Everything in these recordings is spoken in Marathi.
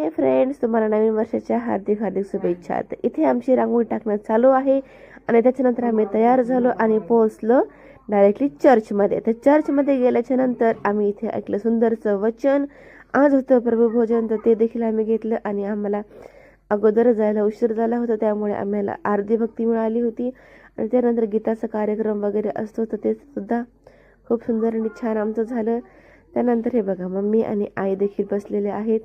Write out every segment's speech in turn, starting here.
हाय फ्रेंड्स, तुम्हाला नवीन वर्षाच्या हार्दिक हार्दिक शुभेच्छा. तर इथे आमची रांगोळी टाकणं चालू आहे आणि त्याच्यानंतर आम्ही तयार झालो आणि पोहोचलो डायरेक्टली चर्चमध्ये. तर चर्चमध्ये गेल्याच्या नंतर आम्ही इथे ऐकलं सुंदरचं वचन. आज होतं प्रभुभोजन, तर ते देखील आम्ही घेतलं आणि आम्हाला अगोदर जायला उशीर झाला होता, त्यामुळे आम्हाला अर्धी भक्ती मिळाली होती. आणि त्यानंतर गीताचा कार्यक्रम वगैरे असतो, तर ते सुद्धा खूप सुंदर आणि छान आमचं झालं. त्यानंतर हे बघा, मम्मी आणि आई देखील बसलेले आहेत,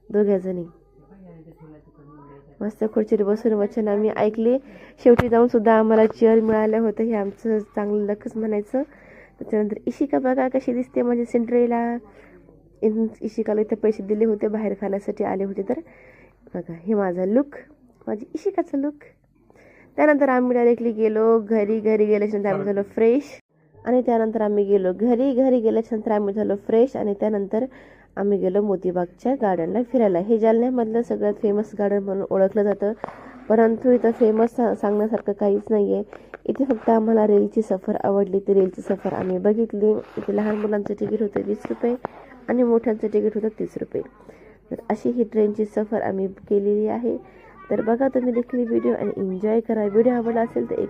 दोघ्या जणी मस्त खुर्चीवर बसून वचन आम्ही ऐकले. शेवटी जाऊन सुद्धा आम्हाला चेअर मिळाल्या होतं, हे आमचं चांगलं लखच म्हणायचं. त्याच्यानंतर इशिका बघा कशी दिसते, म्हणजे सिंड्रेला. इशिकाला इथं पैसे दिले होते, बाहेर खाण्यासाठी आले होते. तर बघा, हे माझा लुक, माझी इशिकाचा लुक. त्यानंतर आम्ही डायरेक्टली गेलो घरी. घरी गेल्याच्यानंतर आम्ही झालो फ्रेश आणि त्यानंतर आम्ही गेलो घरी. घरी गेल्याच्यानंतर आम्ही झालो फ्रेश आणि त्यानंतर आम्ही गेलो मोतीबागच्या गार्डनला फिरायला. हे जालन्यामधलं सगळ्यात फेमस गार्डन म्हणून ओळखलं जातं, परंतु इथं फेमस सांगण्यासारखं काहीच नाही आहे. इथे फक्त आम्हाला रेलची सफर आवडली, ती रेलची सफर आम्ही बघितली. इथे लहान मुलांचं तिकीट होतं 20 रुपये आणि मोठ्यांचं तिकीट होतं 30 रुपये. तर अशी ही ट्रेनची सफर आम्ही केलेली आहे. तर बघा तुम्ही देखील व्हिडिओ आणि एन्जॉय करा. व्हिडिओ आवडला असेल तर एक